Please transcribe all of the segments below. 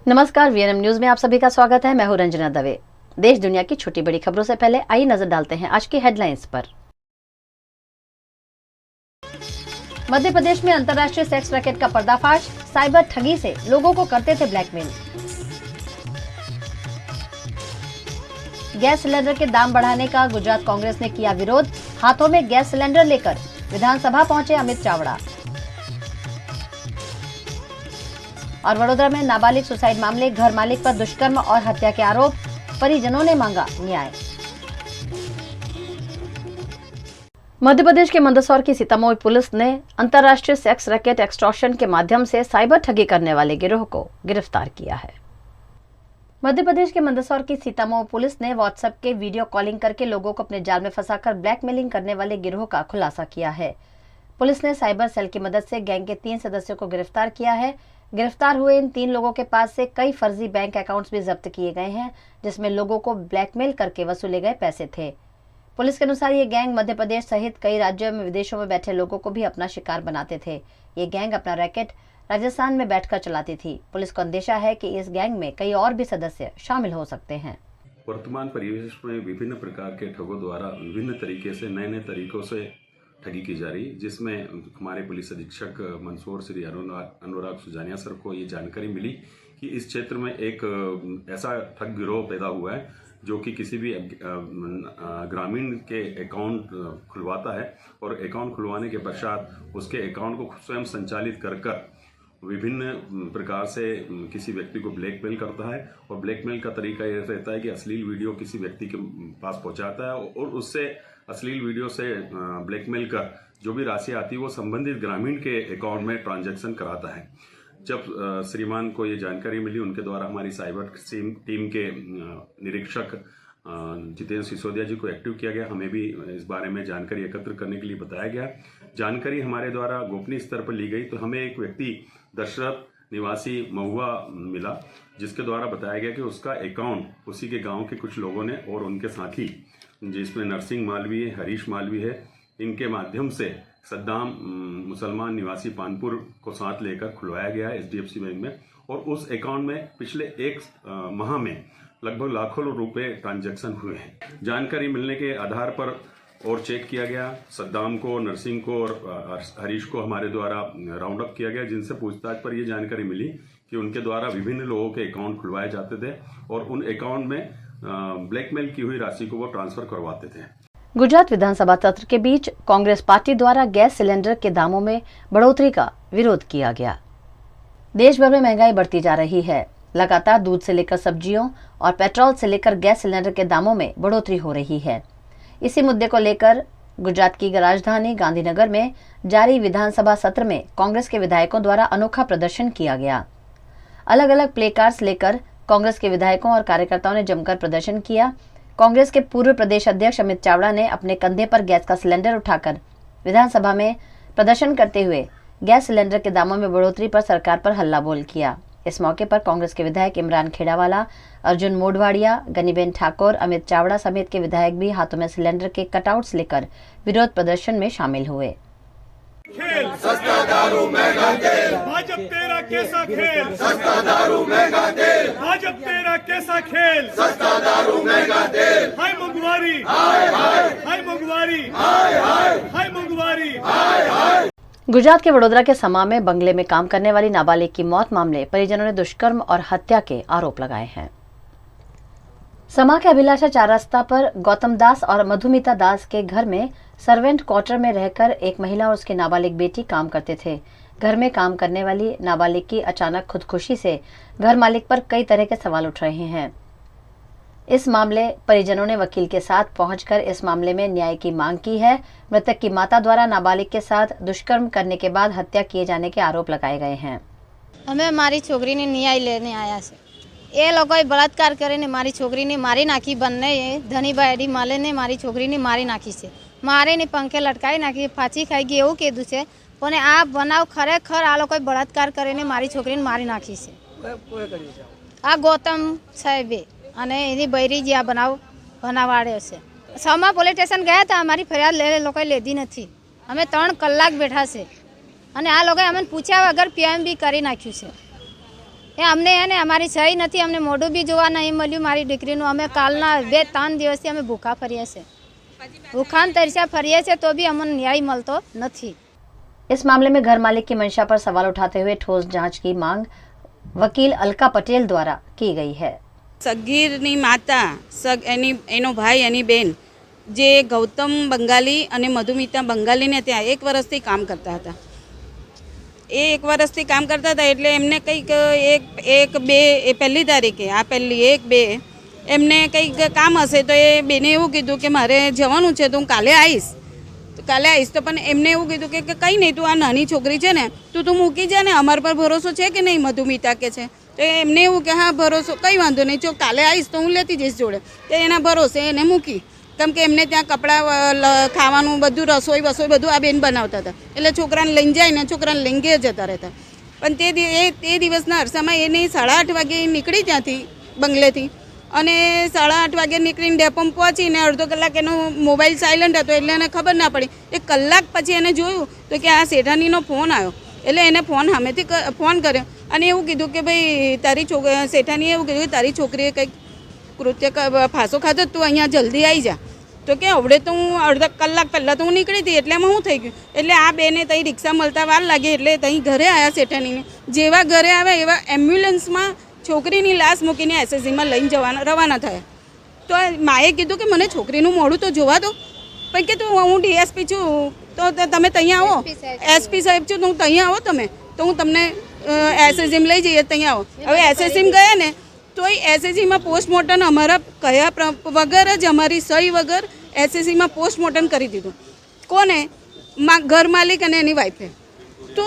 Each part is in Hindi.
नमस्कार, वीएनएम न्यूज में आप सभी का स्वागत है। मैं हूं रंजना दवे। देश दुनिया की छोटी बड़ी खबरों से पहले आइए नजर डालते हैं आज की हेडलाइंस पर। मध्य प्रदेश में अंतर्राष्ट्रीय सेक्स रैकेट का पर्दाफाश, साइबर ठगी से लोगों को करते थे ब्लैकमेल। गैस सिलेंडर के दाम बढ़ाने का गुजरात कांग्रेस ने किया विरोध, हाथों में गैस सिलेंडर लेकर विधानसभा पहुंचे अमित चावड़ा। और वडोदरा में नाबालिग सुसाइड मामले, घर मालिक पर दुष्कर्म और हत्या के आरोप, परिजनों ने मांगा न्याय। मध्य प्रदेश के मंदसौर की सीतामऊ पुलिस ने अंतर्राष्ट्रीय सेक्स रैकेट एक्सटॉर्शन के माध्यम से साइबर ठगी करने वाले गिरोह को गिरफ्तार किया है। मध्य प्रदेश के मंदसौर की सीतामऊ पुलिस ने व्हाट्सएप के वीडियो कॉलिंग करके लोगों को अपने जाल में फंसाकर ब्लैकमेलिंग करने वाले गिरोह का खुलासा किया है। पुलिस ने साइबर सेल की मदद से गैंग के 3 सदस्यों को गिरफ्तार किया है। गिरफ्तार हुए इन 3 लोगों के पास से कई फर्जी बैंक अकाउंट्स भी जब्त किए गए हैं, जिसमें लोगों को ब्लैकमेल करके वसूले गए पैसे थे। पुलिस के अनुसार ये गैंग मध्य प्रदेश सहित कई राज्यों में विदेशों में बैठे लोगों को भी अपना शिकार बनाते थे। ये गैंग अपना रैकेट राजस्थान में बैठकर चलाती थी। पुलिस को अंदेशा है कि इस गैंग में कई और भी सदस्य शामिल हो सकते हैं। वर्तमान परिवेश में विभिन्न प्रकार के ठगों द्वारा विभिन्न तरीके से नए तरीकों से ठगी की जा रही, जिसमें हमारे पुलिस अधीक्षक मंदसौर श्री अनुराग सुजानिया सर को ये जानकारी मिली कि इस क्षेत्र में एक ऐसा ठग गिरोह पैदा हुआ है जो कि किसी भी ग्रामीण के अकाउंट खुलवाता है और अकाउंट खुलवाने के पश्चात उसके अकाउंट को स्वयं संचालित कर विभिन्न प्रकार से किसी व्यक्ति को ब्लैकमेल करता है। और ब्लैकमेल का तरीका यह रहता है कि अश्लील वीडियो किसी व्यक्ति के पास पहुंचाता है और उससे अश्लील वीडियो से ब्लैकमेल कर जो भी राशि आती है वो संबंधित ग्रामीण के अकाउंट में ट्रांजैक्शन कराता है। जब श्रीमान को ये जानकारी मिली, उनके द्वारा हमारी साइबर टीम के निरीक्षक जितेंद्र सिसोदिया जी को एक्टिव किया गया। हमें भी इस बारे में जानकारी एकत्र करने के लिए बताया गया। जानकारी हमारे द्वारा गोपनीय स्तर पर ली गई तो हमें एक व्यक्ति दशरथ निवासी महुआ मिला, जिसके द्वारा बताया गया कि उसका अकाउंट उसी के गांव के कुछ लोगों ने और उनके साथी, जिसमें नरसिंह मालवी है, हरीश मालवी है, इनके माध्यम से सद्दाम मुसलमान निवासी पानपुर को साथ लेकर खुलवाया गया है HDFC बैंक में। और उस अकाउंट में पिछले 1 माह में लगभग लाखों रुपए ट्रांजैक्शन हुए हैं। जानकारी मिलने के आधार पर और चेक किया गया, सद्दाम को, नरसिंह को और हरीश को हमारे द्वारा राउंड अप किया गया, जिनसे पूछताछ पर यह जानकारी मिली कि उनके द्वारा विभिन्न लोगों के अकाउंट खुलवाए जाते थे और उन अकाउंट में ब्लैकमेल की हुई राशि को वो ट्रांसफर करवाते थे। गुजरात विधानसभा सत्र के बीच कांग्रेस पार्टी द्वारा गैस सिलेंडर के दामों में बढ़ोतरी का विरोध किया गया। देश भर में महंगाई बढ़ती जा रही है। लगातार दूध से लेकर सब्जियों और पेट्रोल से लेकर गैस सिलेंडर के दामों में बढ़ोतरी हो रही है। इसी मुद्दे को लेकर गुजरात की राजधानी गांधीनगर में जारी विधानसभा सत्र में कांग्रेस के विधायकों द्वारा अनोखा प्रदर्शन किया गया। अलग अलग प्ले कार्ड्स लेकर कांग्रेस के विधायकों और कार्यकर्ताओं ने जमकर प्रदर्शन किया। कांग्रेस के पूर्व प्रदेश अध्यक्ष अमित चावड़ा ने अपने कंधे पर गैस का सिलेंडर उठाकर विधानसभा में प्रदर्शन करते हुए गैस सिलेंडर के दामों में बढ़ोतरी पर सरकार पर हल्ला बोल किया। इस मौके पर कांग्रेस के विधायक इमरान खेड़ावाला, अर्जुन मोडवाड़िया, गनीबेन ठाकुर, अमित चावड़ा समेत के विधायक भी हाथों में सिलेंडर के कटआउट्स लेकर विरोध प्रदर्शन में शामिल हुए। खेल सस्ता दारू महंगा तेल, भाजपा तेरा कैसा खेल, सस्ता दारू महंगा तेल, भाजपा तेरा कैसा खेल, सस्ता दारू महंगा तेल, हाय मंगवारी, हाय हाय, हाय मंगवारी, हाय हाय, हाय मंगवारी, हाय हाय। गुजरात के वडोदरा के समा में बंगले में काम करने वाली नाबालिग की मौत मामले परिजनों ने दुष्कर्म और हत्या के आरोप लगाए हैं। समा के अभिलाषा 4 रास्ता पर गौतम दास और मधुमिता दास के घर में सर्वेंट क्वार्टर में रहकर एक महिला और उसकी नाबालिग बेटी काम करते थे। घर में काम करने वाली नाबालिग की अचानक खुदकुशी से घर मालिक पर कई तरह के सवाल उठ रहे हैं। इस मामले परिजनों ने वकील के साथ पहुंचकर इस मामले में न्याय की मांग की है। मृतक की माता द्वारा नाबालिग के साथ दुष्कर्म करने के बाद हत्या किए जाने के आरोप लगाए गए हैं। हमें हमारी छोकरी ने न्याय लेने आया से ये लोगों बलात्कार करे ने मारी छोकरी ने मारी नाखी बनने धनी बायडी माले ने मारी छोकरी ने मारी नाखी से मारे ने पंखे लटकाई नाखी फांसी खाई एवं कीधु है पण आ बनाव खरेखर आ लोग बलात्कार करे ने मारी छोकरी ने मारी नाखी से आ गौतम साहेबे અને એની બૈરી જે આ બનાવાડ્યો છે। સમા પોલીસ સ્ટેશન ગયા હતા, અમારી ફરિયાદ લોકોએ લીધી નથી। અમે 3 કલાક બેઠા છે અને આ લોકોએ અમને પૂછ્યા વગર પીએમબી કરી નાખ્યું છે। એ અમને એને અમારી સહી નથી, અમને મોઢું બી જોવા નહીં મળ્યું મારી દીકરીનું. અમે કાલના 2-3 દિવસથી અમે ભૂખા ફરીએ છીએ, ભૂખાન તરસ્યા ફરીએ છીએ, તો બી અમને ન્યાય મળતો નથી. इस मामले में घर मालिक की मंशा पर सवाल उठाते हुए ठोस जांच की मांग वकील अलका पटेल द्वारा की गई है. સગીરની માતા એનો ભાઈ એની બેન જે ગૌતમ બંગાલી અને મધુમિતા બંગાલીને ત્યાં 1 વર્ષથી કામ કરતા હતા. એ 1 વર્ષથી કામ કરતા હતા એટલે એમને કંઈક 1-2 પહેલી તારીખે આ પહેલી 1-2 એમને કંઈક કામ હશે તો એ બેને એવું કીધું કે મારે જવાનું છે તો હું કાલે આવીશ. તો પણ એમને એવું કીધું કે કંઈ નહીં, તું આ નાની છોકરી છે ને તું મૂકી જા ને, અમારા પર ભરોસો છે કે નહીં મધુમિતા કે છે. તો એમને એવું કે હા ભરોસો, કંઈ વાંધો નહીં, જો કાલે આવીશ તો હું લેતી જઈશ જોડે. તો એના ભરોસે એને મૂકી, કેમ કે એમને ત્યાં કપડાં ખાવાનું બધું રસોઈ બધું આ બેન બનાવતા હતા. એટલે છોકરાને લઈને જાય ને છોકરાને લઈને ઘેર જતા રહેતા. પણ તે દિવસના અરસામાં એને 8:30 વાગે નીકળી ત્યાંથી બંગલેથી, અને 8:30 વાગે નીકળીને ડેપોમાં પહોંચીને અડધો કલાક એનો મોબાઈલ સાયલન્ટ હતો એટલે એને ખબર ના પડી. 1 કલાક પછી એને જોયું તો કે આ શેઠાણીનો ફોન આવ્યો. એટલે એને ફોન સામેથી ફોન કર્યો અને એવું કીધું કે ભાઈ તારી શેઠાણીએ એવું કીધું કે તારી છોકરીએ કંઈક કૃત્ય ફાંસો ખાધો, તું અહીંયા જલ્દી આવી જા. તો કે આવડે તો હું અડધા કલાક પહેલાં તો હું નીકળી હતી, એટલે એમાં શું થઈ ગયું. એટલે આ બેને ત્યાં રિક્ષા મળતા વાર લાગી એટલે ત્યાં ઘરે આવ્યા શેઠાણીને. જેવા ઘરે આવ્યા એવા એમ્બ્યુલન્સમાં છોકરીની લાશ મૂકીને એસએસજીમાં લઈને રવાના થયા. તો માએ કીધું કે મને છોકરીનું મોઢું તો જોવા દો. પછી કે હું ડીએસપી છું તો તમે ત્યાં આવો, એસપી સાહેબ છું તો હું ત્યાં આવો, તમે તો હું તમને એસએસજીમાં લઈ જઈએ, ત્યાં આવો. હવે એસએસજીમાં ગયા ને તો એ એસએસજીમાં પોસ્ટમોર્ટમ અમારા કયા વગર જ, અમારી સહી વગર એસએસજીમાં પોસ્ટમોર્ટમ કરી દીધું. કોને? ઘર માલિક અને એની વાઈફે. તો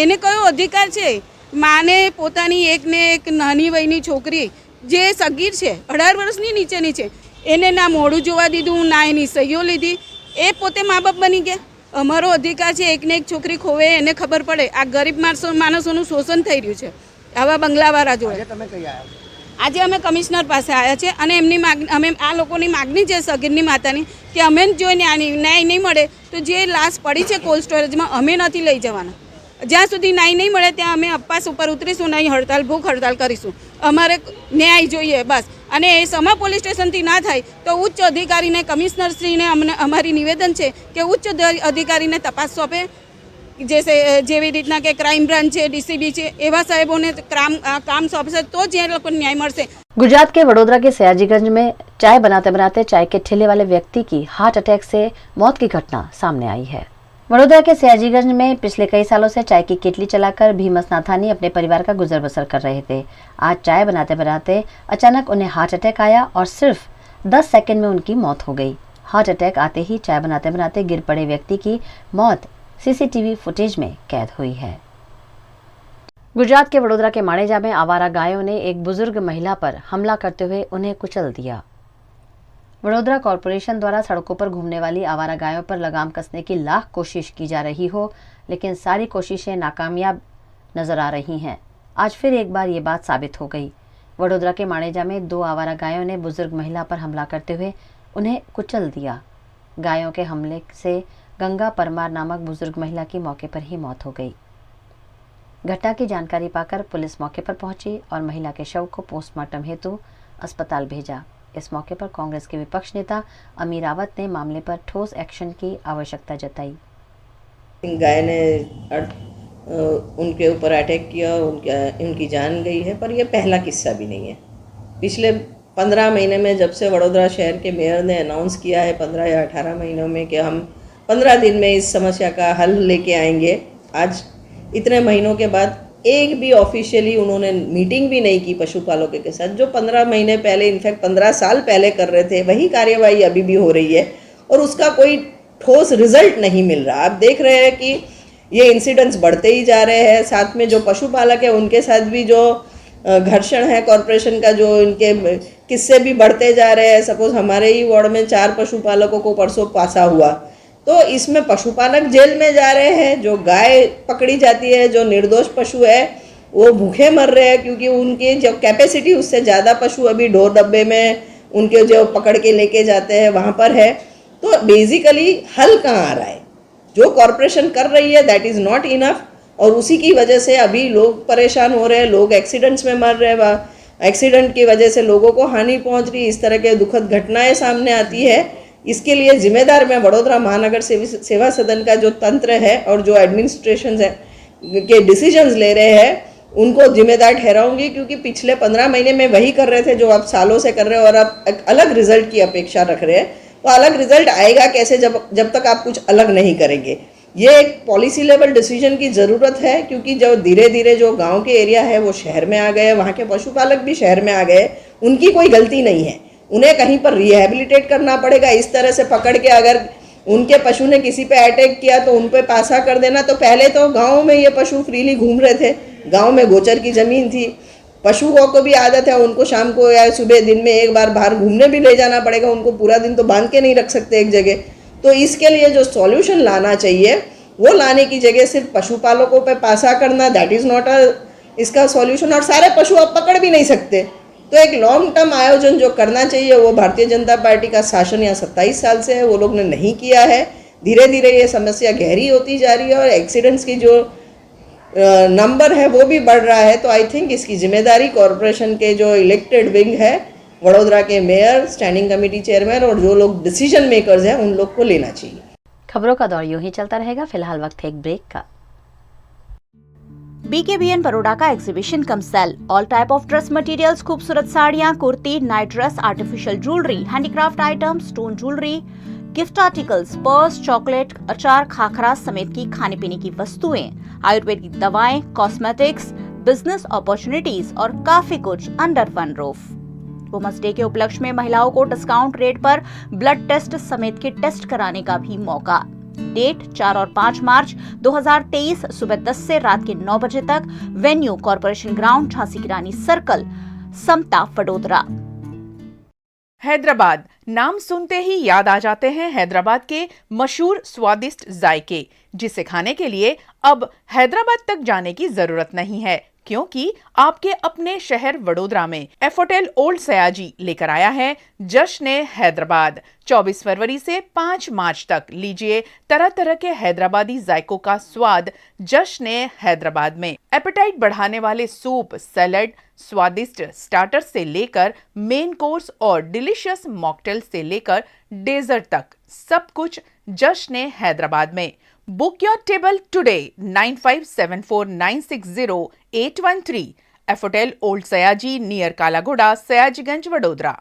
એને કયો અધિકાર છે? માને પોતાની એક નાની વયની છોકરી જે સગીર છે, 18 વર્ષની નીચેની છે, એને ના મોઢું જોવા દીધું, ના એની સહીઓ લીધી. એ પોતે મા બાપ બની ગયા. અમારો અધિકાર છે એકને એક છોકરી ખોવે એને ખબર પડે. આ ગરીબ માણસોનું શોષણ થઈ રહ્યું છે આવા બંગલાવાળા જોડે. આજે અમે કમિશનર પાસે આવ્યા છે અને અમે આ લોકોની માગણી છે સગીરની માતાની કે અમે જો ન્યાય નહીં મળે તો જે લાશ પડી છે કોલ્ડ સ્ટોરેજમાં અમે નથી લઈ જવાના. જ્યાં સુધી ન્યાય નહીં મળે ત્યાં અમે અપવાસ ઉપર ઉતરીશું, નહીં હડતાલ, ભૂખ હડતાલ કરીશું. અમારે ન્યાય જોઈએ બસ. અને એ સમા પોલીસ સ્ટેશનથી ના થાય તો ઉચ્ચ અધિકારીને, કમિશનરશ્રીને અમારી નિવેદન છે કે ઉચ્ચ અધિકારીને તપાસ સોંપે. જેવી રીતના કે ક્રાઇમ બ્રાન્ચ છે, ડીસીબી છે, એવા સાહેબોને કામ સોંપશે તો જ એ લોકોને न्याय મળશે. गुजरात के वडोदरा के सयाजीगंज में चाय बनाते बनाते चाय के ठेले वाले व्यक्ति की हार्ट अटैक से मौत की घटना सामने आई है. वडोदरा के सयाजीगंज में पिछले कई सालों से चाय की केटली चलाकर भीमस नाथानी अपने परिवार का गुजर बसर कर रहे थे. आज चाय बनाते बनाते अचानक उन्हें हार्ट अटैक आया और सिर्फ 10 सेकंड में उनकी मौत हो गई. हार्ट अटैक आते ही चाय बनाते बनाते गिर पड़े व्यक्ति की मौत सीसीटीवी फुटेज में कैद हुई है. गुजरात के वडोदरा के माणेजा में आवारा गायों ने एक बुजुर्ग महिला पर हमला करते हुए उन्हें कुचल दिया. वडोदरा कॉरपोरेशन द्वारा सड़कों पर घूमने वाली आवारा गायों पर लगाम कसने की लाख कोशिश की जा रही हो, लेकिन सारी कोशिशें नाकामयाब नजर आ रही हैं. आज फिर एक बार ये बात साबित हो गई. वडोदरा के माणेजा में 2 आवारा गायों ने बुजुर्ग महिला पर हमला करते हुए उन्हें कुचल दिया. गायों के हमले से गंगा परमार नामक बुजुर्ग महिला की मौके पर ही मौत हो गई. घटना की जानकारी पाकर पुलिस मौके पर पहुंची और महिला के शव को पोस्टमार्टम हेतु अस्पताल भेजा. इस मौके पर कांग्रेस के विपक्ष नेता अमीर रावत ने मामले पर ठोस एक्शन की आवश्यकता जताई. गाय ने उनके ऊपर अटैक किया, उनकी जान गई है, पर यह पहला किस्सा भी नहीं है. पिछले 15 महीने में जब से वडोदरा शहर के मेयर ने अनाउंस किया है 15 या 18 महीनों में कि हम 15 दिन में इस समस्या का हल लेके आएंगे, आज इतने महीनों के बाद एक भी ऑफिशियली उन्होंने मीटिंग भी नहीं की पशुपालकों के साथ. जो 15 महीने पहले, इनफैक्ट 15 साल पहले कर रहे थे, वही कार्यवाही अभी भी हो रही है और उसका कोई ठोस रिजल्ट नहीं मिल रहा. आप देख रहे हैं कि ये इंसिडेंट्स बढ़ते ही जा रहे हैं. साथ में जो पशुपालक है उनके साथ भी जो घर्षण है कॉरपोरेशन का, जो इनके किस्से भी बढ़ते जा रहे हैं. सपोज हमारे ही वार्ड में 4 पशुपालकों को परसों पासा हुआ, तो इसमें पशुपालक जेल में जा रहे हैं, जो गाय पकड़ी जाती है, जो निर्दोष पशु है वो भूखे मर रहे हैं क्योंकि उनकी जो कैपेसिटी उससे ज़्यादा पशु अभी ढोर डब्बे में उनके जो पकड़ के लेके जाते हैं वहाँ पर है. तो बेसिकली हल कहाँ आ रहा है? जो कॉरपोरेशन कर रही है दैट इज़ नॉट इनफ. और उसी की वजह से अभी लोग परेशान हो रहे हैं, लोग एक्सीडेंट्स में मर रहे हैं, एक्सीडेंट की वजह से लोगों को हानि पहुंच रही, इस तरह के दुखद घटनाएं सामने आती है। इसके लिए जिम्मेदार मैं वडोदरा महानगर सेवा सदन का जो तंत्र है और जो एडमिनिस्ट्रेशन है के डिसीजंस ले रहे हैं उनको जिम्मेदार ठहराऊंगी, क्योंकि पिछले 15 महीने में वही कर रहे थे जो आप सालों से कर रहे हो और आप एक अलग रिजल्ट की अपेक्षा रख रहे हैं। तो अलग रिजल्ट आएगा कैसे जब तक आप कुछ अलग नहीं करेंगे। ये एक पॉलिसी लेवल डिसीजन की ज़रूरत है, क्योंकि जो धीरे धीरे जो गांव के एरिया है वो शहर में आ गए, वहाँ के पशुपालक भी शहर में आ गए, उनकी कोई गलती नहीं है, उन्हें कहीं पर रिहेबिलिटेट करना पड़ेगा। इस तरह से पकड़ के अगर उनके पशु ने किसी पे अटैक किया तो उन पे पासा कर देना। तो पहले तो गाँव में ये पशु फ्रीली घूम रहे थे, गाँव में गोचर की ज़मीन थी, पशुओं को भी आदत है, उनको शाम को या सुबह दिन में एक बार बाहर घूमने भी ले जाना पड़ेगा, उनको पूरा दिन तो बांध के नहीं रख सकते एक जगह। तो इसके लिए जो सॉल्यूशन लाना चाहिए वो लाने की जगह सिर्फ पशुपालकों पे पासा करना, दैट इज़ नॉट इसका सॉल्यूशन। और सारे पशु आप पकड़ भी नहीं सकते। तो एक लॉन्ग टर्म आयोजन जो करना चाहिए वो भारतीय जनता पार्टी का शासन या 27 साल से है, वो लोग ने नहीं किया है। धीरे धीरे ये समस्या गहरी होती जा रही है और एक्सीडेंट्स की जो नंबर है वो भी बढ़ रहा है। तो आई थिंक इसकी जिम्मेदारी कॉरपोरेशन के जो इलेक्टेड विंग है, वडोदरा के मेयर, स्टैंडिंग कमेटी चेयरमैन और जो लोग डिसीजन मेकर्स हैं उन लोग को लेना चाहिए। खबरों का दौर यूं ही चलता रहेगा। फिलहाल वक्त है एक ब्रेक का। BKBN बड़ौदा का exhibition cum sale, all type of dress materials, खूबसूरत साड़ियां, kurti, night dress, artificial jewellery, handicraft item, stone jewellery, gift articles, purse, chocolate, अचार, खाखरा समेत की खाने पीने की वस्तुएं, आयुर्वेदिक दवाएं, कॉस्मेटिक्स, बिजनेस अपॉर्चुनिटीज और काफी कुछ under one roof. Women's day के उपलक्ष्य में महिलाओं को डिस्काउंट रेट पर ब्लड टेस्ट समेत के टेस्ट कराने का भी मौका। डेट 4 और 5 मार्च 2023 सुबह 10 से रात के 9 बजे तक। वेन्यू कॉर्पोरेशन ग्राउंड, झांसी की रानी सर्कल, समता, वडोदरा। हैदराबाद नाम सुनते ही याद आ जाते हैं हैदराबाद के मशहूर स्वादिष्ट जायके, जिसे खाने के लिए अब हैदराबाद तक जाने की जरूरत नहीं है, क्योंकि आपके अपने शहर वडोदरा में एफोटेल ओल्ड सयाजी लेकर आया है जश्न हैदराबाद। 24 फरवरी से 5 मार्च तक लीजिए तरह तरह के हैदराबादी जायकों का स्वाद जश्न हैदराबाद में। एपेटाइट बढ़ाने वाले सूप, सैलेड, स्वादिष्ट स्टार्टर से लेकर मेन कोर्स और डिलीशियस मॉकटेल से लेकर डेजर्ट तक सब कुछ जश्न हैदराबाद में। Book your table today 9574960813 Effotel old Sayaji near Kalaghoda, Sayajiganj, Vadodara.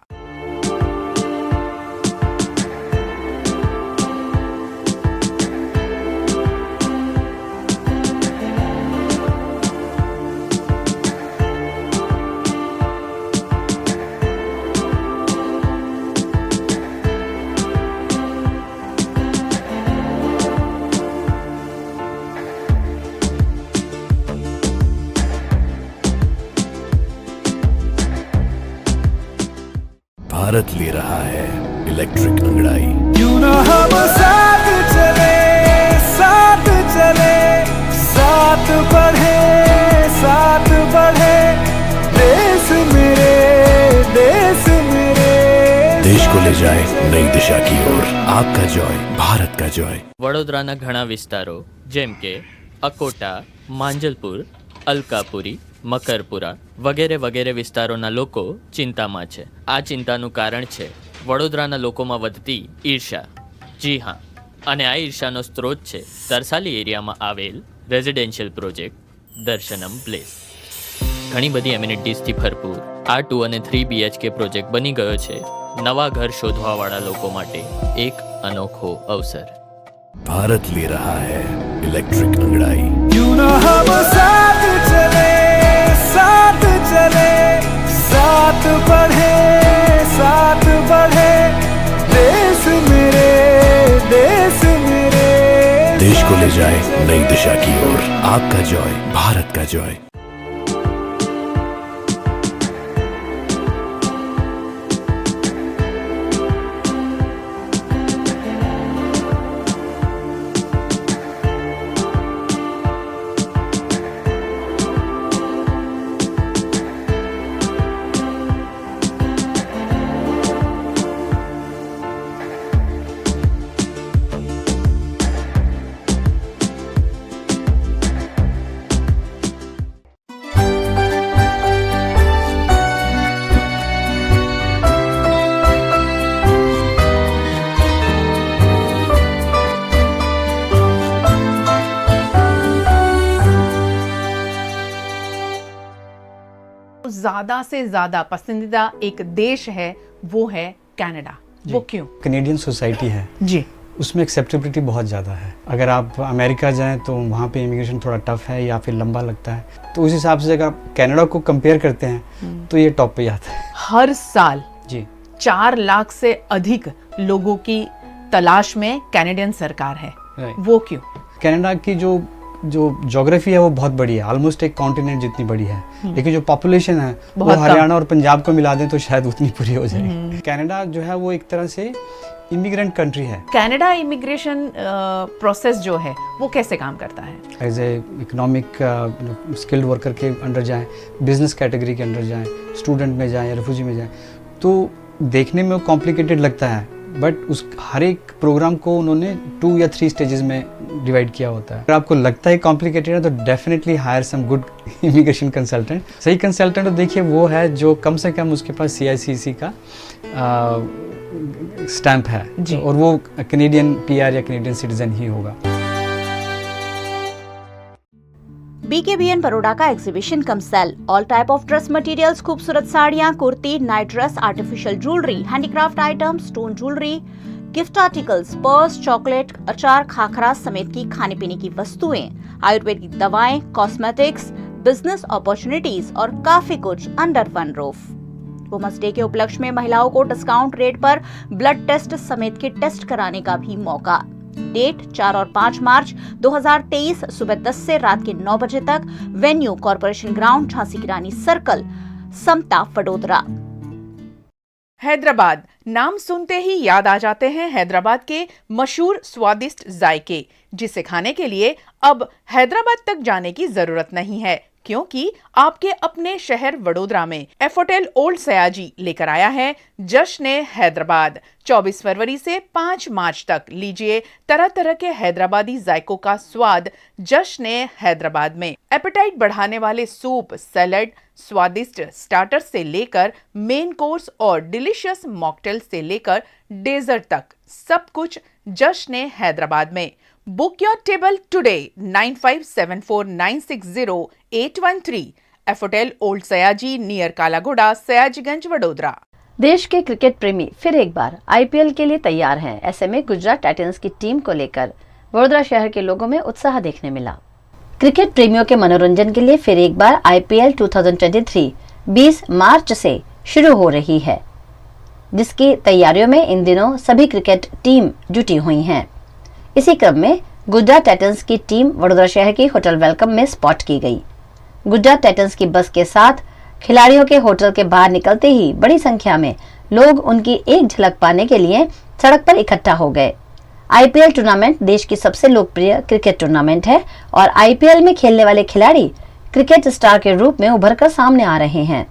Bharat ले रहा है इलेक्ट्रिक अंगड़ाई। क्यों ना हम साथ चले, साथ चले, साथ बढ़े, साथ बढ़े, देश मेरे, देश मेरे। देश को ले जाए नई दिशा की ओर। आपका जॉय, भारत का जॉय। વડોદરાના ઘણા વિસ્તારો જેમ કે અકોટા, માંજલપુર, અલકાપુરી, મકરપુરા વગેરે વગેરે વિસ્તારોના લોકો ચિંતામાં છે। આ ચિંતાનું કારણ છે વડોદરાના લોકોમાં વધતી ઈર્ષા। જી હા, અને આ ઈર્ષાનો સ્ત્રોત છે તરસાલી એરિયામાં આવેલ રેઝિડેન્શિયલ પ્રોજેક્ટ દર્શનમ પ્લેસ। ઘણી બધી એમિનિટીઝથી ભરપૂર આ 2 અને 3 BHK પ્રોજેક્ટ બની ગયો છે નવા ઘર શોધવાવાળા લોકો માટે એક અનોખો અવસર। भारत ले रहा है इलेक्ट्रिक अंगड़ाई। क्यों ना हम साथ चले, साथ चले, साथ बढ़े, साथ बढ़े, देश मेरे, देश मेरे। देश को ले जाए नई दिशा की ओर। आपका जॉय, भारत का जॉय। ज्यादा से ज्यादा पसंदीदा एक देश है वो है कनाडा। वो क्यों? कनेडियन सोसाइटी है जी, उसमें एक्सेप्टेबिलिटी बहुत ज़्यादा है। अगर आप अमेरिका जाएं तो वहाँ पे इमिग्रेशन थोड़ा टफ है या फिर लंबा लगता है, तो उस हिसाब से अगर आप कनाडा को कंपेयर करते हैं तो ये टॉप पे आता है। हर साल जी 4 लाख से अधिक लोगों की तलाश में कैनेडियन सरकार है। वो क्यों? कनाडा की जो ज्योग्राफी है वो बहुत बड़ी है, ऑलमोस्ट एक कॉन्टिनेंट जितनी बड़ी है, लेकिन जो पॉपुलेशन है वो हरियाणा और पंजाब को मिला दें तो शायद उतनी पूरी हो जाए। कनाडा जो है वो एक तरह से इमिग्रेंट कंट्री है। कनाडा इमिग्रेशन प्रोसेस जो है वो कैसे काम करता है? As a economic skilled worker के अंडर जाएं, बिजनेस कैटेगरी के अंडर जाएं, स्टूडेंट में जाएं या रिफ्यूजी में जाएं, तो देखने में कॉम्प्लिकेटेड लगता है, बट उस हर एक प्रोग्राम को उन्होंने 2 या 3 स्टेजेस में डिवाइड किया होता है। अगर आपको लगता है कॉम्प्लिकेटेड है तो definitely hire some good immigration consultant. सही कंसल्टेंट तो देखिए वो है जो कम से कम उसके पास CICC का स्टैंप है और वो कैनेडियन PR या कैनेडियन सिटीजन ही होगा। BKBN बड़ौदा का exhibition cum sale, all type of dress materials, खूबसूरत साड़ियां, kurti, night dress, artificial jewellery, handicraft item, stone jewellery, gift articles, purse, chocolate, अचार, खाखरा समेत की खाने पीने की वस्तुएं, आयुर्वेदिक दवाएं, कॉस्मेटिक्स, बिजनेस अपॉर्चुनिटीज और काफी कुछ under one roof. Women's day के उपलक्ष्य में महिलाओं को डिस्काउंट रेट पर ब्लड टेस्ट समेत के टेस्ट कराने का भी मौका। डेट 4 और 5 मार्च 2023 सुबह 10 से रात के 9 बजे तक। वेन्यू कॉर्पोरेशन ग्राउंड, झांसी की रानी सर्कल, समता, वडोदरा। हैदराबाद नाम सुनते ही याद आ जाते हैं हैदराबाद के मशहूर स्वादिष्ट जायके, जिसे खाने के लिए अब हैदराबाद तक जाने की जरूरत नहीं है, क्योंकि आपके अपने शहर वडोदरा में एफोटेल ओल्ड सयाजी लेकर आया है जश्न हैदराबाद। 24 फरवरी से 5 मार्च तक लीजिए तरह तरह के हैदराबादी जायकों का स्वाद जश्न हैदराबाद में। एपेटाइट बढ़ाने वाले सूप, सैलड, स्वादिष्ट स्टार्टर से लेकर मेन कोर्स और डिलीशियस मॉकटेल से लेकर डेजर्ट तक सब कुछ जश्न हैदराबाद में। Book your table today 9574960813 Effotel old Sayaji near Kalaghoda, Sayajiganj, Vadodara. देश के क्रिकेट प्रेमी फिर एक बार IPL के लिए तैयार हैं। ऐसे में गुजरात टाइटंस की टीम को लेकर वडोदरा शहर के लोगों में उत्साह देखने मिला। क्रिकेट प्रेमियों के मनोरंजन के लिए फिर एक बार IPL 2023 20 मार्च से शुरू हो रही है, जिसकी तैयारियों में इन दिनों सभी क्रिकेट टीम जुटी हुई हैं। इसी क्रम में गुजरात टाइटंस की टीम वडोदरा शहर की होटल वेलकम में स्पॉट की गई। गुजरात टाइटंस की बस के साथ खिलाड़ियों के होटल के बाहर निकलते ही बड़ी संख्या में लोग उनकी एक झलक पाने के लिए सड़क पर इकट्ठा हो गए। IPL टूर्नामेंट देश की सबसे लोकप्रिय क्रिकेट टूर्नामेंट है और IPL में खेलने वाले खिलाड़ी क्रिकेट स्टार के रूप में उभरकर सामने आ रहे हैं।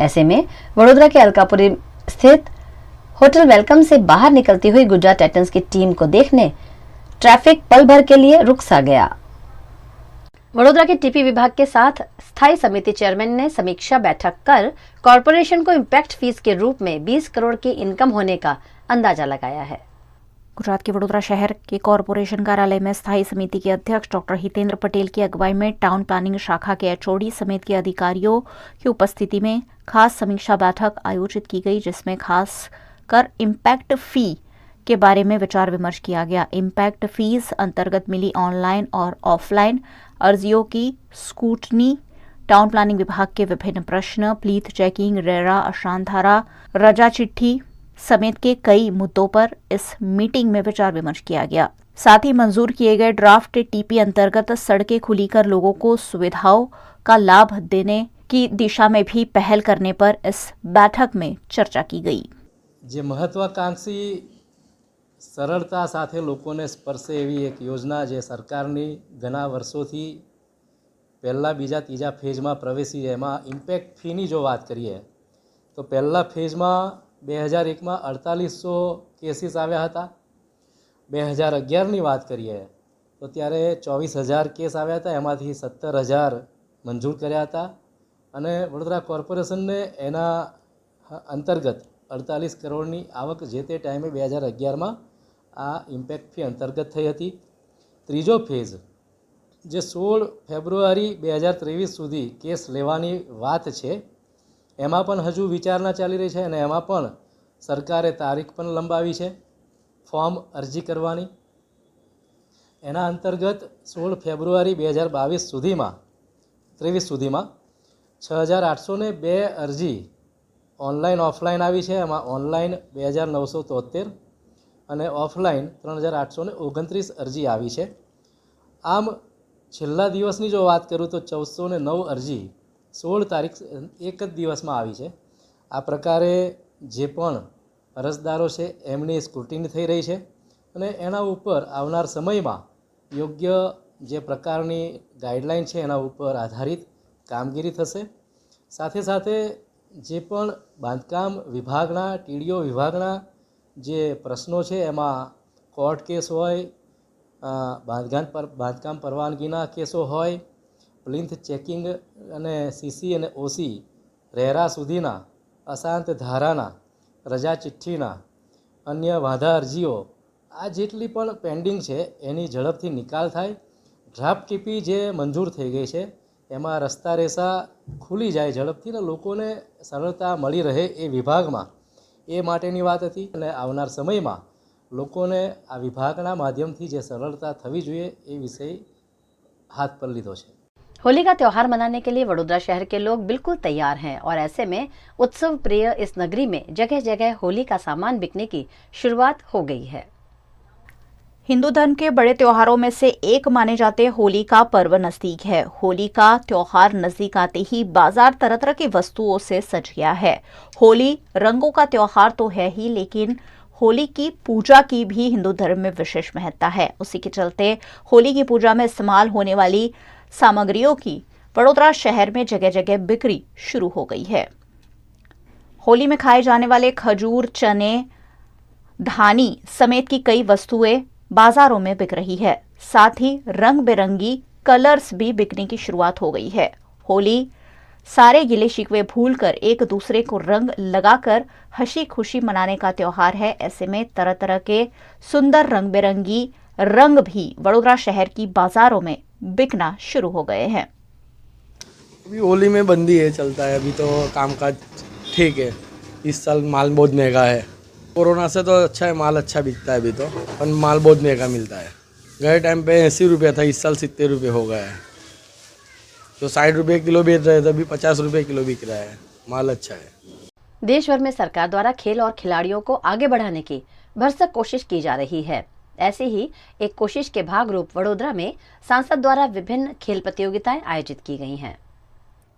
ऐसे में वडोदरा के अलकापुरी स्थित होटल वेलकम से बाहर निकलती हुई गुजरात टाइटंस की टीम को देखने ट्रैफिक पल भर के लिए रुक सा गया। वडोदरा के TP विभाग के साथ स्थायी समिति चेयरमैन ने समीक्षा बैठक कर कॉरपोरेशन को इम्पैक्ट फीस के रूप में 20 करोड़ की इनकम होने का अंदाजा लगाया है। गुजरात के वडोदरा शहर के कॉरपोरेशन कार्यालय में स्थायी समिति के अध्यक्ष डॉक्टर हितेंद्र पटेल की अगुवाई में टाउन प्लानिंग शाखा के HOD समेत के अधिकारियों की उपस्थिति में खास समीक्षा बैठक आयोजित की गई, जिसमें खास कर इम्पैक्ट फी के बारे में विचार विमर्श किया गया। इम्पैक्ट फीस अंतर्गत मिली ऑनलाइन और ऑफलाइन अर्जियों की स्कूटनी, टाउन प्लानिंग विभाग के विभिन्न प्रश्न, प्लीथ चेकिंग, रेरा, अशांत धारा, रजा चिट्ठी समेत के कई मुद्दों पर इस मीटिंग में विचार विमर्श किया गया। साथ ही मंजूर किए गए ड्राफ्ट TP अंतर्गत सड़कें खुली कर लोगों को सुविधाओं का लाभ देने की दिशा में भी पहल करने पर इस बैठक में चर्चा की गई। जे महत्वाकांक्षी सरलता साथे लोकोने स्पर्शे एवी एक योजना जे सरकारनी घना वर्षोथी पहला बीजा तीजा फेज में प्रवेशी है। एमां इम्पेक्ट फीनी जो बात करिए तो पहला फेज में 2001 में 4800 केसीस आव्या हता। 2011 ની વાત કરીએ તો ત્યારે 24,000 કેસ આવ્યા હતા, એમાંથી 17,000 મંજૂર કર્યા હતા અને વડોદરા કોર્પોરેશનને એના અંતર્ગત 48 કરોડની આવક જે તે ટાઈમે 2011માં આ ઇમ્પેક્ટ ફી અંતર્ગત થઈ હતી। ત્રીજો ફેઝ જે 16 ફેબ્રુઆરી 2023 સુધી કેસ લેવાની વાત છે એમાં પણ હજુ વિચારણા ચાલી રહી છે અને એમાં પણ સરકારે તારીખ પણ લંબાવી છે ફોર્મ અરજી કરવાની. એના અંતર્ગત 16 ફેબ્રુઆરી 2022 સુધીમાં 23 સુધીમાં 6802 અરજી ઓનલાઈન ઓફલાઈન આવી છે. એમાં ઓનલાઈન 2973 અને ઓફલાઈન 3829 અરજી આવી છે. આમ છેલ્લા દિવસની જો વાત કરું તો 1409 અરજી 16 તારીખ એક જ દિવસમાં આવી છે. આ પ્રકારે જે પણ અરજદારો છે એમની સ્ક્રુટિની થઈ રહી છે અને એના ઉપર આવનાર સમયમાં યોગ્ય જે પ્રકારની ગાઈડલાઈન છે એના ઉપર આધારિત કામગીરી થશે. સાથે સાથે જે પણ બાંધકામ વિભાગના ટીડીઓ વિભાગના જે પ્રશ્નો છે એમાં કોર્ટ કેસ હોય, બાંધકામ પરવાનગીના કેસો હોય, પ્લિન્થ ચેકિંગ અને સીસી અને ઓસી રેરા સુધીના અશાંત ધારાના રજા ચિઠ્ઠીના અન્ય વાંધા અરજીઓ આ જેટલી પણ પેન્ડિંગ છે એની ઝડપથી નિકાલ થાય. ડ્રાફ્ટ ટીપી જે મંજૂર થઈ ગઈ છે એમાં રસ્તા રેસા ખુલી જાય ઝડપથી ને લોકોને સરળતા મળી રહે એ વિભાગમાં એ માટેની વાત હતી. અને આવનાર સમયમાં લોકોને આ વિભાગના माध्यमથી જે સરળતા થવી જોઈએ એ વિષય हाथ पर લીધો છે. होली का त्योहार मनाने के लिए वडोदरा शहर के लोग बिल्कुल तैयार हैं और ऐसे में उत्सव प्रिय इस नगरी में जगह जगह होली का सामान बिकने की शुरुआत हो गई है। हिंदू धर्म के बड़े त्योहारों में से एक माने जाते होली का पर्व नजदीक है। होली का त्योहार नजदीक आते ही बाजार तरह तरह की वस्तुओं से सज गया है। होली रंगों का त्योहार तो है ही, लेकिन होली की पूजा की भी हिंदू धर्म में विशेष महत्ता है। उसी के चलते होली की पूजा में इस्तेमाल होने वाली सामग्रियों की वडोदरा शहर में जगह जगह बिक्री शुरू हो गई है। होली में खाए जाने वाले खजूर, चने, धानी समेत की कई वस्तुएं बाजारों में बिक रही है। साथ ही रंग बिरंगी कलर्स भी बिकने की शुरुआत हो गई है। होली सारे गिले शिकवे भूलकर एक दूसरे को रंग लगाकर हंसी खुशी मनाने का त्योहार है। ऐसे में तरह तरह के सुंदर रंग बिरंगी रंग भी वडोदरा शहर की बाजारों में बिकना शुरू हो गए हैं। अभी होली में बंदी है, चलता है अभी तो कामकाज ठीक है। इस साल माल बहुत महंगा है। कोरोना से तो अच्छा है, माल अच्छा बिकता है अभी तो, पर माल बहुत महंगा मिलता है। गए टाइम पे 80 रुपये था, इस साल 70 रुपये हो गया है। तो 60 रुपये किलो बेच रहे थे, अभी 50 रुपये किलो बिक रहा है। माल अच्छा है। देश भर में सरकार द्वारा खेल और खिलाड़ियों को आगे बढ़ाने की भरसक कोशिश की जा रही है। ऐसे ही एक कोशिश के भाग रूप वडोदरा में सांसद द्वारा विभिन्न खेल प्रतियोगिताएं आयोजित की गई हैं।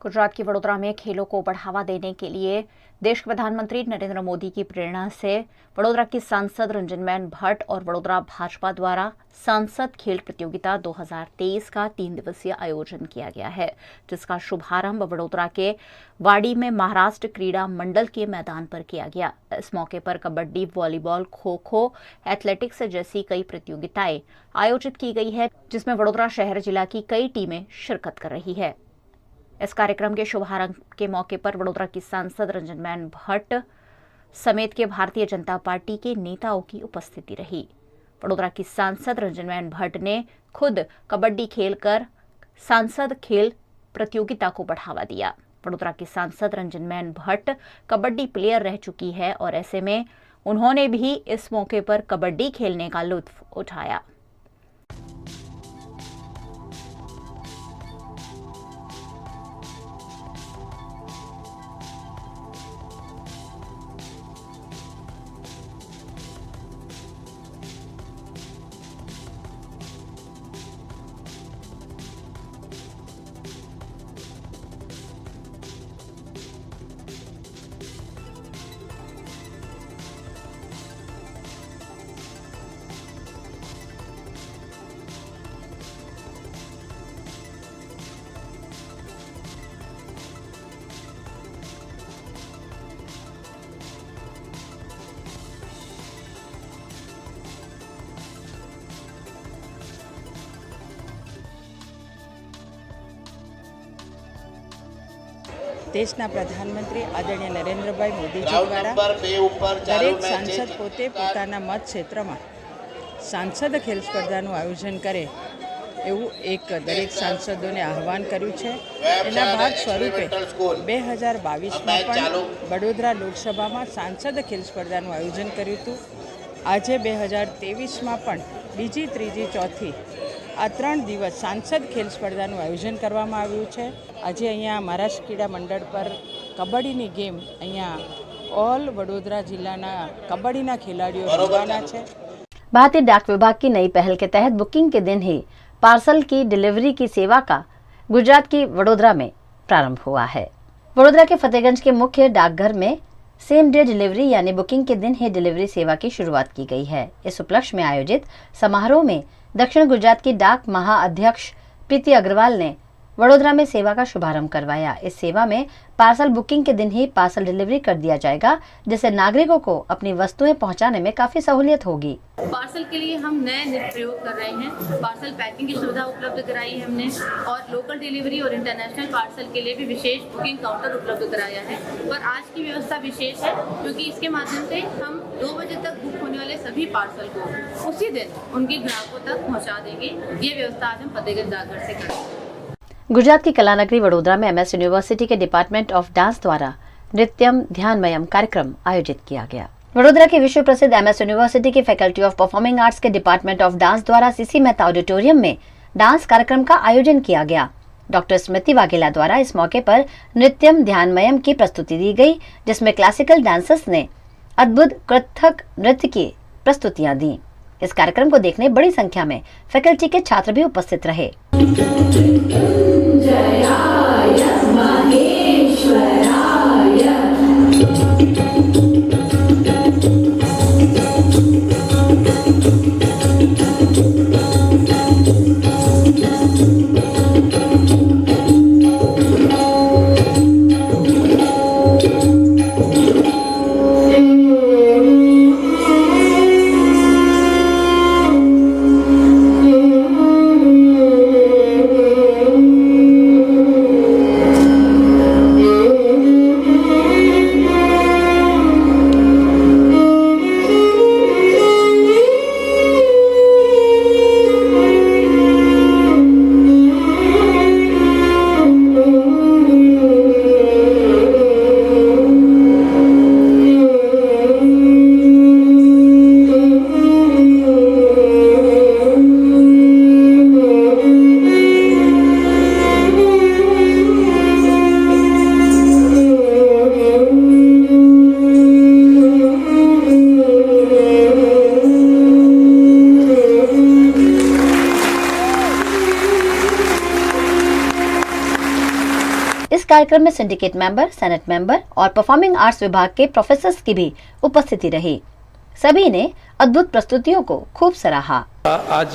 गुजरात की वडोदरा में खेलों को बढ़ावा देने के लिए देश के प्रधानमंत्री नरेंद्र मोदी की प्रेरणा से वडोदरा की सांसद रंजनबेन भट्ट और वडोदरा भाजपा द्वारा सांसद खेल प्रतियोगिता 2023 का 3 दिवसीय आयोजन किया गया है, जिसका शुभारंभ वडोदरा के वाड़ी में महाराष्ट्र क्रीड़ा मंडल के मैदान पर किया गया। इस मौके पर कबड्डी, वॉलीबॉल, खो खो, एथलेटिक्स जैसी कई प्रतियोगिताएं आयोजित की गई है, जिसमें वडोदरा शहर जिला की कई टीमें शिरकत कर रही है। इस कार्यक्रम के शुभारंभ के मौके पर वडोदरा की सांसद रंजनबेन भट्ट समेत के भारतीय जनता पार्टी के नेताओं की उपस्थिति रही। वडोदरा की सांसद रंजनबेन भट्ट ने खुद कबड्डी खेलकर सांसद खेल प्रतियोगिता को बढ़ावा दिया। वडोदरा की सांसद रंजनबेन भट्ट कबड्डी प्लेयर रह चुकी है और ऐसे में उन्होंने भी इस मौके पर कबड्डी खेलने का लुत्फ उठाया। દેશના પ્રધાનમંત્રી આદરણીય નરેન્દ્રભાઈ મોદીજી દ્વારા દરેક સાંસદ પોતે પોતાના મત ક્ષેત્રમાં સાંસદ ખેલ સ્પર્ધાનું આયોજન કરે એવું એક દરેક સાંસદોને આહવાન કર્યું છે. એના ભાગ સ્વરૂપે 2022માં પણ વડોદરા લોકસભામાં સાંસદ ખેલ સ્પર્ધાનું આયોજન કર્યું હતું. આજે 2023માં પણ બીજી, ત્રીજી, ચોથી આ 3 દિવસ સાંસદ ખેલ સ્પર્ધાનું આયોજન કરવામાં આવ્યું છે. આજે અહીંયા મહારાષ્ટ્ર ક્રીડા મંડળ પર કબડ્ડીની ગેમ અહીંયા ऑल वडोदरा जिला कबड्डी खिलाड़ियों रमवाना है. भारतीय डाक विभाग की नई पहल के तहत बुकिंग के दिन ही पार्सल की डिलीवरी की सेवा का गुजरात की वडोदरा में प्रारंभ हुआ है. वडोदरा के फतेहगंज के मुख्य डाकघर में सेम डे डिलीवरी यानी बुकिंग के दिन ही डिलीवरी सेवा की शुरुआत की गई है. इस उपलक्ष्य में आयोजित समारोह में दक्षिण गुजरात की डाक महाअध्यक्ष प्रीति अग्रवाल ने वडोदरा में सेवा का शुभारंभ करवाया. इस सेवा में पार्सल बुकिंग के दिन ही पार्सल डिलीवरी कर दिया जाएगा, जिससे नागरिकों को अपनी वस्तुएं पहुंचाने में काफी सहूलियत होगी. पार्सल के लिए हम नए प्रयोग कर रहे हैं. पार्सल पैकिंग की सुविधा उपलब्ध कराई है हमने और लोकल डिलीवरी और इंटरनेशनल पार्सल के लिए भी विशेष बुकिंग काउंटर उपलब्ध कराया है. पर आज की व्यवस्था विशेष है क्योंकि इसके माध्यम से हम 2 बजे तक बुक होने वाले सभी पार्सल को उसी दिन उनके ग्राहकों तक पहुँचा देंगे. ये व्यवस्था आज हम फतेहगंज डाकघर से करेंगे. गुजरात की कला नगरी वडोदरा में MS यूनिवर्सिटी के डिपार्टमेंट ऑफ डांस द्वारा नृत्यम ध्यानमयम कार्यक्रम आयोजित किया गया. वडोदरा के विश्व प्रसिद्ध MS यूनिवर्सिटी की फैकल्टी ऑफ परफॉर्मिंग आर्ट्स के डिपार्टमेंट ऑफ डांस द्वारा CC मेहता ऑडिटोरियम में डांस कार्यक्रम का आयोजन किया गया. डॉक्टर स्मृति वाघेला द्वारा इस मौके पर नृत्यम ध्यानमयम की प्रस्तुति दी गई, जिसमें क्लासिकल डांसर्स ने अद्भुत कथक नृत्य की प्रस्तुतियां दी. इस कार्यक्रम को देखने बड़ी संख्या में फैकल्टी के छात्र भी उपस्थित रहे. कार्यक्रम में सिंडिकेट मेंबर, सेनेट मेंबर और परफॉर्मिंग आर्ट्स विभाग के प्रोफेसर्स की भी उपस्थिति रही. सभी ने अद्भुत प्रस्तुतियों को खूब सराहा. आज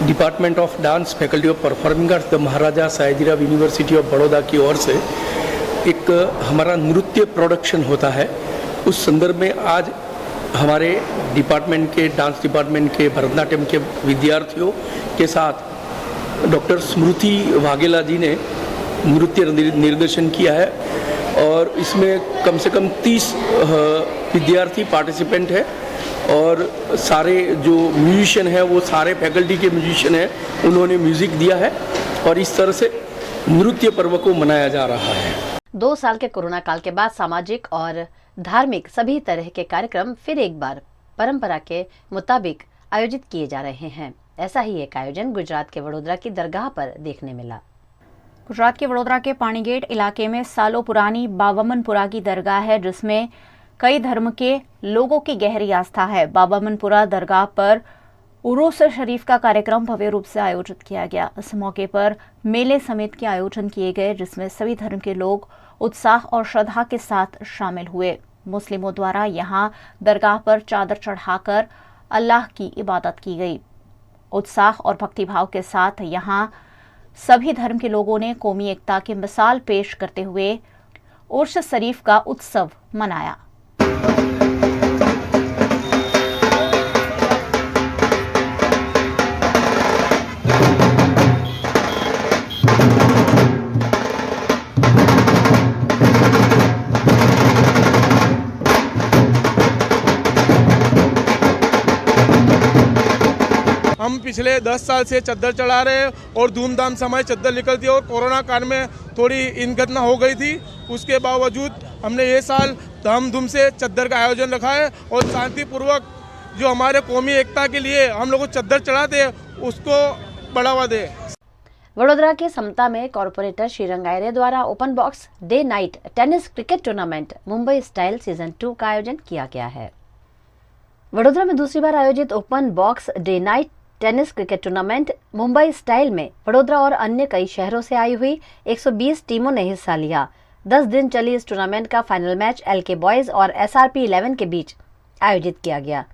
Department of Dance Faculty of Performing Arts the Maharaja Sayajirao University of Baroda की ओर से एक हमारा नृत्य प्रोडक्शन होता है. उस संदर्भ में आज हमारे डिपार्टमेंट के डांस डिपार्टमेंट के भरतनाट्यम के विद्यार्थियों के साथ डॉक्टर स्मृति वाघेला जी ने नृत्य निर्देशन किया है और इसमें कम से कम 30 विद्यार्थी पार्टिसिपेंट है और सारे जो म्यूजिशियन है वो सारे फैकल्टी के म्यूजिशियन हैं. उन्होंने म्यूजिक दिया है और इस तरह से नृत्य पर्व को मनाया जा रहा है. 2 साल के कोरोना काल के बाद सामाजिक और धार्मिक सभी तरह के कार्यक्रम फिर एक बार परंपरा के मुताबिक आयोजित किए जा रहे हैं. ऐसा ही एक आयोजन गुजरात के वडोदरा की दरगाह पर देखने मिला. गुजरात के वडोदरा के पानीगेट इलाके में सालों पुरानी बाबामनपुरा की दरगाह है, जिसमें कई धर्म के लोगों की गहरी आस्था है. बाबामनपुरा दरगाह पर उरूस शरीफ का कार्यक्रम भव्य रूप से आयोजित किया गया. इस मौके पर मेले समेत के आयोजन किए गए, जिसमें सभी धर्म के लोग उत्साह और श्रद्धा के साथ शामिल हुए. मुस्लिमों द्वारा यहां दरगाह पर चादर चढ़ाकर अल्लाह की इबादत की गई. उत्साह और भक्तिभाव के साथ यहां सभी धर्म के लोगों ने कौमी एकता की मिसाल पेश करते हुए उर्स शरीफ का उत्सव मनाया. हम पिछले 10 साल से चद्दर चढ़ा रहे हैं और धूमधाम से हमारी चद्दर निकलती है और कोरोना काल में थोड़ी इनघटना हो गई थी, उसके बावजूद हमने ये साल धामधूम से चद्दर का आयोजन रखा है और शांतिपूर्वक जो हमारे कौमी एकता के लिए हम लोग चद्दर चढ़ाते हैं उसको बढ़ावा दें। वडोदरा के समता में कॉरपोरेटर श्रीरंग आयरे द्वारा open box day night tennis cricket tournament Mumbai style season 2 का आयोजन किया गया है। वडोदरा में दूसरी बार आयोजित open box day night tennis cricket tournament Mumbai style में वडोदरा और अन्य कई शहरों से आई हुई 120 टीमों ने हिस्सा लिया। 10 दिन चली इस टूर्नामेंट का फाइनल मैच एलके बॉयज और एसआरपी 11 के बीच आयोजित किया गया,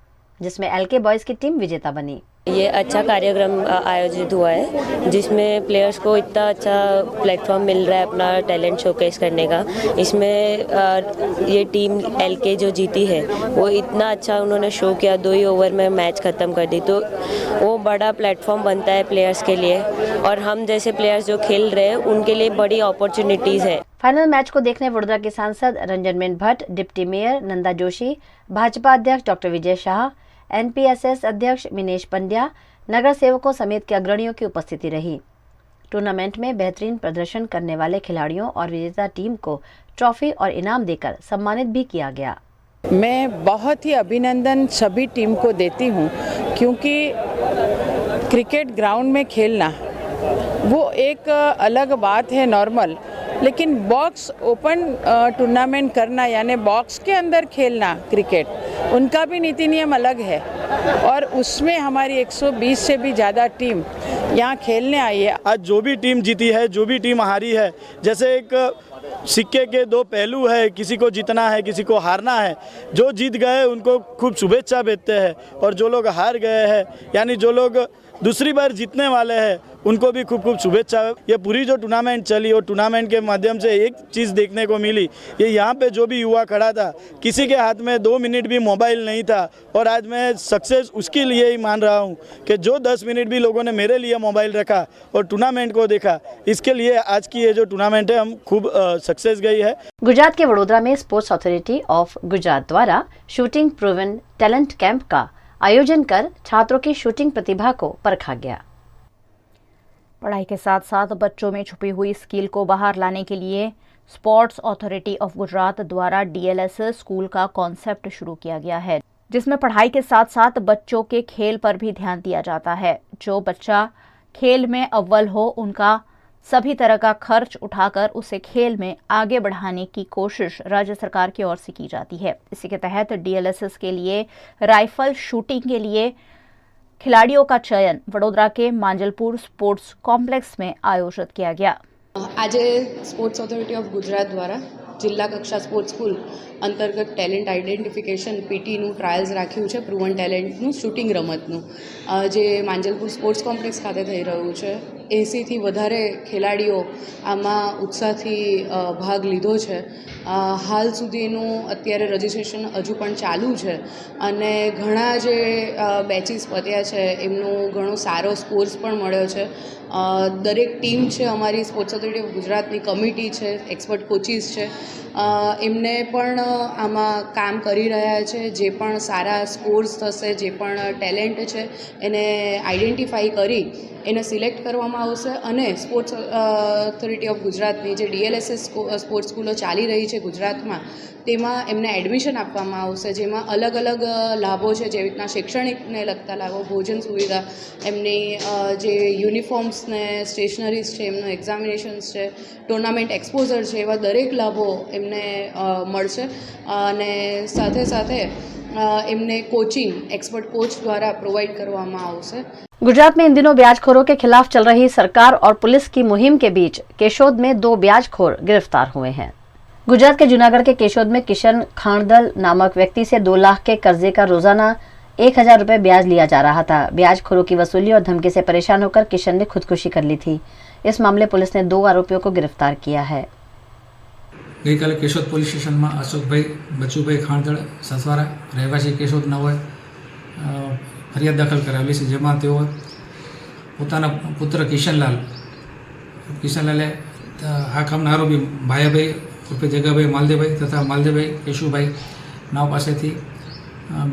जिसमें एलके बॉयज की टीम विजेता बनी। ये अच्छा कार्यक्रम आयोजित हुआ है जिसमें प्लेयर्स को इतना अच्छा प्लेटफॉर्म मिल रहा है अपना टैलेंट शोकेस करने का। इसमें ये टीम एलके जो जीती है वो इतना अच्छा उन्होंने शो किया, 2 ही ओवर में मैच ख़त्म कर दी, तो वो बड़ा प्लेटफॉर्म बनता है प्लेयर्स के लिए और हम जैसे प्लेयर्स जो खेल रहे हैं उनके लिए बड़ी अपॉर्चुनिटीज़ है। फाइनल मैच को देखने वडोदरा के सांसद Ranjan Ben Bhatt, deputy mayor Nanda Joshi, Bhajpa अध्यक्ष डॉक्टर विजय शाह, एनपीएसएस अध्यक्ष मिनेश पंड्या, नगर सेवकों समेत के अग्रणियों की उपस्थिति रही। टूर्नामेंट में बेहतरीन प्रदर्शन करने वाले खिलाड़ियों और विजेता टीम को ट्रॉफी और इनाम देकर सम्मानित भी किया गया। मैं बहुत ही अभिनंदन सभी टीम को देती हूँ क्योंकि क्रिकेट ग्राउंड में खेलना वो एक अलग बात है नॉर्मल, लेकिन बॉक्स ओपन टूर्नामेंट करना यानी बॉक्स के अंदर खेलना क्रिकेट, उनका भी नीति नियम अलग है और उसमें हमारी 120 से भी ज़्यादा टीम यहाँ खेलने आई है। आज जो भी टीम जीती है, जो भी टीम हारी है, जैसे एक सिक्के के 2 पहलू है, किसी को जीतना है, किसी को हारना है। जो जीत गए उनको खूब शुभेच्छा भेजते हैं और जो लोग हार गए हैं यानी जो लोग दूसरी बार जीतने वाले हैं उनको भी खूब खूब शुभेच्छा। ये पूरी जो टूर्नामेंट चली और टूर्नामेंट के माध्यम से एक चीज़ देखने को मिली, ये यहाँ पे जो भी युवा खड़ा था किसी के हाथ में 2 मिनट भी मोबाइल नहीं था और आज मैं सक्सेस उसके लिए ही मान रहा हूँ कि जो 10 मिनट भी लोगों ने मेरे लिए मोबाइल रखा और टूर्नामेंट को देखा, इसके लिए आज की ये जो टूर्नामेंट है हम खूब सक्सेस गई है। गुजरात के वडोदरा में स्पोर्ट्स अथॉरिटी ऑफ गुजरात द्वारा शूटिंग प्रूवन टैलेंट कैंप का आयोजन कर छात्रों की शूटिंग प्रतिभा को परखा गया। पढ़ाई के साथ साथ बच्चों में छुपी हुई स्किल को बाहर लाने के लिए स्पोर्ट्स अथॉरिटी ऑफ गुजरात द्वारा डीएलएसएस स्कूल का कॉन्सेप्ट शुरू किया गया है, जिसमें पढ़ाई के साथ साथ बच्चों के खेल पर भी ध्यान दिया जाता है। जो बच्चा खेल में अव्वल हो उनका सभी तरह का खर्च उठाकर उसे खेल में आगे बढ़ाने की कोशिश राज्य सरकार की ओर से की जाती है। इसी के तहत डीएलएसएस के लिए राइफल शूटिंग के लिए खिलाड़ियों का चयन वडोदरा के मांजलपुर स्पोर्ट्स कॉम्प्लेक्स में आयोजित किया गया। आज स्पोर्ट्स ऑथोरिटी ऑफ गुजरात द्वारा जिला कक्षा स्पोर्ट्स स्कूल अंतर्गत टेलेન્ટ आइडेंटिफिकेशन पीटीનું ટ્રાયલ્સ રાખ્યું છે પ્રુવન ટેલેન્ટનું શૂટિંગ રમતનું, જે માંજલપુર સ્પોર્ટ્સ કોમ્પ્લેક્સ ખાતે થઈ રહ્યું છે। 80થી વધારે ખેલાડીઓ આમાં ઉત્સાહથી ભાગ લીધો છે। હાલ સુધીનું અત્યારે રજિસ્ટ્રેશન હજુ પણ ચાલુ છે અને ઘણા જે બેચીસ પત્યા છે એમનું ઘણો સારો સ્કોર્સ પણ મળ્યો છે। દરેક ટીમ છે અમારી સ્પોર્ટ્સ ઓથોરિટી ઓફ ગુજરાતની કમિટી છે, એક્સપર્ટ કોચિસ છે, એમને પણ આમાં કામ કરી રહ્યા છે। જે પણ સારા સ્કોર્સ થશે, જે પણ ટેલેન્ટ છે એને આઈડેન્ટિફાઈ કરી એને સિલેક્ટ કરવામાં આવશે અને સ્પોર્ટ્સ ઓથોરિટી ઓફ ગુજરાતની જે ડીએલએસએસ સ્પોર્ટ્સ સ્કૂલો ચાલી રહી છે ગુજરાતમાં તેમાં એમને એડમિશન આપવામાં આવશે, જેમાં અલગ અલગ લાભો છે, જેવી રીતના શૈક્ષણિકને લગતા લાભો, ભોજન સુવિધા, એમની જે યુનિફોર્મ્સ ને સ્ટેશનરીઝ છે, એમનું એક્ઝામિનેશન્સ છે, ટુર્નામેન્ટ એક્સપોઝર છે, એવા દરેક લાભો એમને મળશે અને સાથે સાથે એમને કોચિંग एक्सपर्ट कोच द्वारा प्रोवाइड करवामा आवशे। गुजरात में इन दिनों ब्याजखोरों के खिलाफ चल रही सरकार और पुलिस की मुहिम के बीच केशोद में 2 ब्याजखोर गिरफ्तार हुए हैं। गुजरात के जूनागढ़ के केशोद में किशन खांडल नामक व्यक्ति से 2 लाख के कर्जे का रोजाना 1000 रुपए ब्याज लिया जा रहा था। ब्याजखोरों की वसूली और धमकी से परेशान होकर किशन ने खुदकुशी कर ली थी। इस मामले पुलिस ने 2 आरोपियों को गिरफ्तार किया है। गई काले केशोद पुलिस स्टेशन में अशोक भाई बचूभाई खांडल ससवारा रहवासी केशोद नवोए फरियाद दाखल करावेली है, जेमां तेओ पोताना पुत्र किशनलाले आ कामना आरोपी भायाभाई उर्फे जगाभाई मालदेवभाई तथा मालदेवभाई केशुभाई पासेथी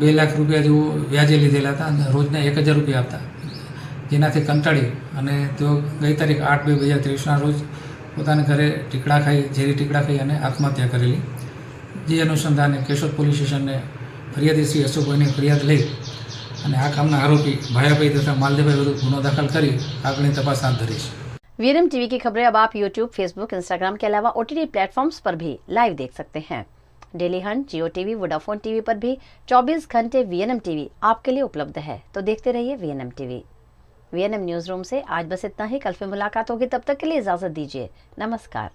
2 लाख रुपया जेवो व्याजे लीधेला था। रोजना 1000 रुपया आपता જેનાથી કંટાળી અને તેઓ ગઈ તારીખ 8/2/2023ના રોજ પોતાના ઘરે ટીકડા ખાઈ ઝેરી ટીકડા ખાઈ અને આત્મહત્યા કરેલી. જે અનુસંધાને કેશોદ પોલીસ સ્ટેશનને ફરિયાદી શ્રી અશોકભાઈની ફરિયાદ લઈ અને આ કામના આરોપી ભાયાભાઈ તથા માલદેવભાઈ વિરુદ્ધ ગુનો दाखिल કરી આગળની તપાસ हाथ धरी है. वीएनएम टीवी की खबरें अब आप यूट्यूब, फेसबुक, इंस्टाग्राम के अलावा OTT प्लेटफॉर्म्स पर भी लाइव देख सकते हैं. डेली हंट, जियो टीवी, वोडाफोन टीवी पर भी 24 घंटे वीएनएम टीवी आपके लिए उपलब्ध है. तो देखते रहिए VNM TV. VNM news room से आज बस इतना ही. कल फिर मुलाकात होगी, तब तक के लिए इजाजत दीजिए. नमस्कार.